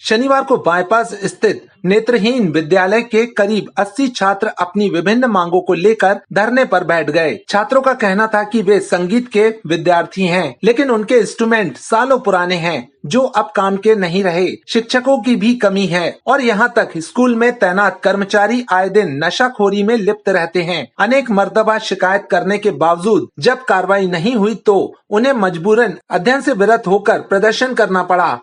शनिवार को बाईपास स्थित नेत्रहीन विद्यालय के करीब 80 छात्र अपनी विभिन्न मांगों को लेकर धरने पर बैठ गए। छात्रों का कहना था कि वे संगीत के विद्यार्थी हैं, लेकिन उनके इंस्ट्रूमेंट सालों पुराने हैं जो अब काम के नहीं रहे। शिक्षकों की भी कमी है और यहाँ तक स्कूल में तैनात कर्मचारी आए दिन नशाखोरी में लिप्त रहते हैं। अनेक मर्तबा शिकायत करने के बावजूद जब कार्रवाई नहीं हुई तो उन्हें मजबूरन अध्ययन से विरत होकर प्रदर्शन करना पड़ा।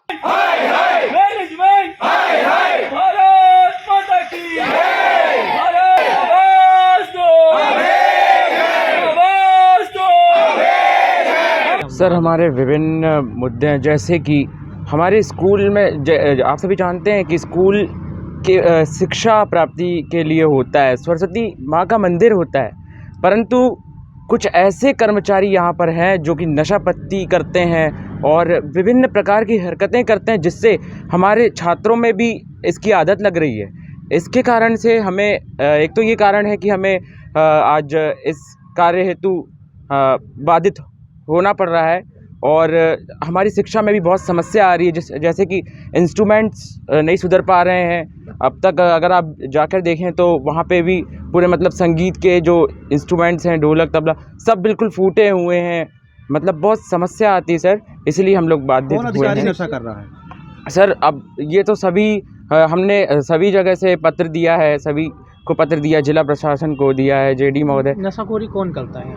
सर, हमारे विभिन्न मुद्दे हैं, जैसे कि हमारे स्कूल में आप सभी जानते हैं कि स्कूल के शिक्षा प्राप्ति के लिए होता है, सरस्वती माँ का मंदिर होता है, परंतु कुछ ऐसे कर्मचारी यहाँ पर हैं जो कि नशापत्ती करते हैं और विभिन्न प्रकार की हरकतें करते हैं, जिससे हमारे छात्रों में भी इसकी आदत लग रही है। इसके कारण से हमें एक तो ये कारण है कि हमें आज इस कार्य हेतु बाधित होना पड़ रहा है और हमारी शिक्षा में भी बहुत समस्या आ रही है, जैसे कि इंस्ट्रूमेंट्स नहीं सुधर पा रहे हैं। अब तक अगर आप जाकर देखें तो वहाँ पे भी पूरे मतलब संगीत के जो इंस्ट्रूमेंट्स हैं, ढोलक, तबला, सब बिल्कुल फूटे हुए हैं। मतलब बहुत समस्या आती है सर, इसलिए हम लोग बाधित हुए हैं। नशा कर रहा है सर, अब ये तो सभी हमने सभी जगह से पत्र दिया है, सभी को पत्र दिया, जिला प्रशासन को दिया है, जेडी महोदय। नशाखोरी कौन करता है?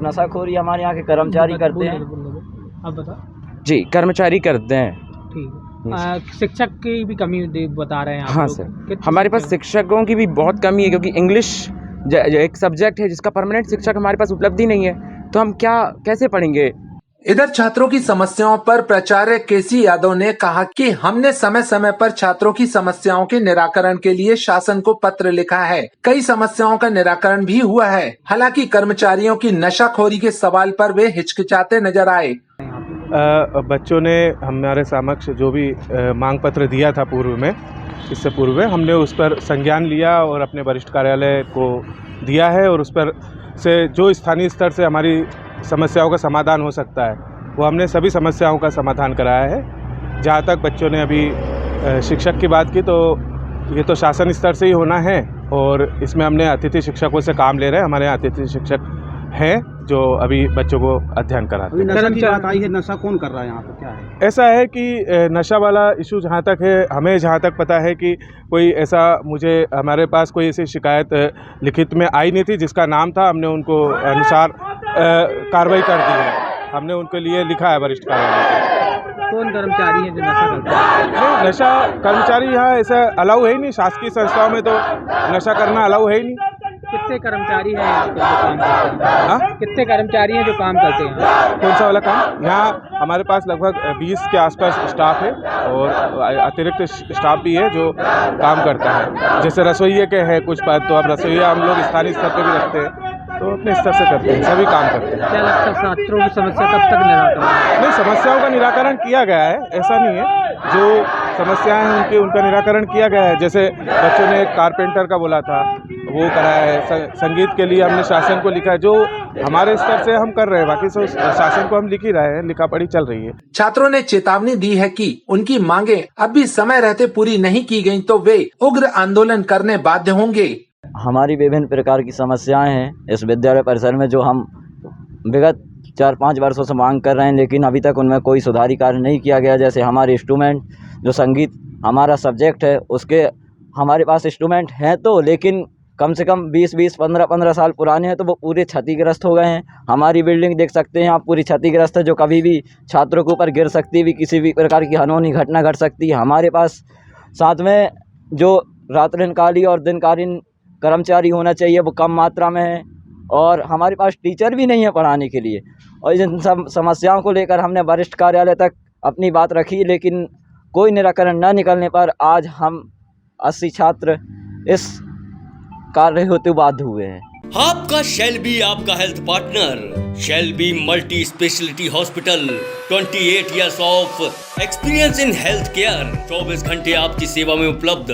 नशाखोरी हमारे यहाँ के कर्मचारी करते हैं। आप बता। जी, कर्मचारी करते हैं। ठीक है। शिक्षक की भी कमी बता रहे हैं आप? हाँ सर, हमारे पास शिक्षकों की भी बहुत कमी है, क्योंकि इंग्लिश एक सब्जेक्ट है जिसका परमानेंट शिक्षक हमारे पास उपलब्ध ही नहीं है, तो हम कैसे पढ़ेंगे। इधर छात्रों की समस्याओं पर प्राचार्य केसी यादव ने कहा कि हमने समय समय पर छात्रों की समस्याओं के निराकरण के लिए शासन को पत्र लिखा है। कई समस्याओं का निराकरण भी हुआ है। हालांकि कर्मचारियों की नशाखोरी के सवाल पर वे हिचकिचाते नजर आए। बच्चों ने हमारे समक्ष जो भी मांग पत्र दिया था पूर्व में, इससे पूर्व हमने उस पर संज्ञान लिया और अपने वरिष्ठ कार्यालय को दिया है और उस पर से जो स्थानीय स्तर से हमारी समस्याओं का समाधान हो सकता है वो हमने सभी समस्याओं का समाधान कराया है। जहाँ तक बच्चों ने अभी शिक्षक की बात की, तो ये तो शासन स्तर से ही होना है और इसमें हमने अतिथि शिक्षकों से काम ले रहे हैं। हमारे यहाँ अतिथि शिक्षक हैं जो अभी बच्चों को अध्ययन कराते हैं। नशा की बात आई है, नशा कौन कर रहा है यहाँ पर, क्या है? ऐसा है कि नशा वाला इशू जहाँ तक है, हमें जहाँ तक पता है कि कोई ऐसा हमारे पास कोई ऐसी शिकायत लिखित में आई नहीं थी जिसका नाम था। हमने उनको अनुसार कार्रवाई कर दी है। हमने उनके लिए लिखा है वरिष्ठ कार्यालय। कौन कर्मचारी है जो नशा करता है? नशा कर्मचारी यहाँ ऐसा अलाउ है ही नहीं। शासकीय संस्थाओं में तो नशा करना अलाउ है ही नहीं। कितने कर्मचारी हैं जो काम करते हैं? हाँ? कितने कर्मचारी हैं जो काम करते हैं? कौन सा वाला काम? यहाँ हमारे पास लगभग 20 के आसपास स्टाफ है और अतिरिक्त स्टाफ भी है जो काम करता है। जैसे रसोइये के हैं कुछ पद, तो अब रसोइया हम लोग स्थानीय स्तर पर भी रखते हैं, तो अपने स्तर से करते हैं, सभी काम करते हैं। क्या लगता है छात्रों की समस्या कब तक निराकरण? नहीं, समस्याओं का निराकरण किया गया है, ऐसा नहीं है। जो समस्याएं हैं उनका निराकरण किया गया है। जैसे बच्चों ने कारपेंटर का बोला था, वो कराया है। संगीत के लिए हमने शासन को लिखा है, जो हमारे स्तर से हम कर रहे हैं, बाकी सब शासन को हम लिख ही रहे हैं, लिखा पढ़ी चल रही है। छात्रों ने चेतावनी दी है कि उनकी मांगे अब भी समय रहते पूरी नहीं की गयी तो वे उग्र आंदोलन करने बाध्य होंगे। हमारी विभिन्न प्रकार की समस्याएं हैं इस विद्यालय परिसर में, जो हम विगत 4-5 वर्षों से मांग कर रहे हैं, लेकिन अभी तक उनमें कोई सुधारी कार्य नहीं किया गया। जैसे हमारे इंस्ट्रूमेंट, जो संगीत हमारा सब्जेक्ट है, उसके हमारे पास इंस्ट्रूमेंट हैं तो, लेकिन कम से कम 20-20, 15-15 साल पुराने हैं, तो वो पूरे क्षतिग्रस्त हो गए हैं। हमारी बिल्डिंग देख सकते हैं आप, पूरी क्षतिग्रस्त है, जो कभी भी छात्रों के ऊपर गिर सकती है, किसी भी प्रकार की अनहोनी घटना घट सकती है। हमारे पास साथ में जो रात्रिकालीन और दिनकालीन कर्मचारी होना चाहिए वो कम मात्रा में है, और हमारे पास टीचर भी नहीं है पढ़ाने के लिए। और इन सब समस्याओं को लेकर हमने वरिष्ठ कार्यालय तक अपनी बात रखी, लेकिन कोई निराकरण न निकलने पर आज हम 80 छात्र इस कार्य हेतु बाध्य हुए हैं। आपका शेल्बी आपका health partner, Shelby multi speciality hospital, 28 years of experience in health care, 24 घंटे आपकी सेवा में उपलब्ध।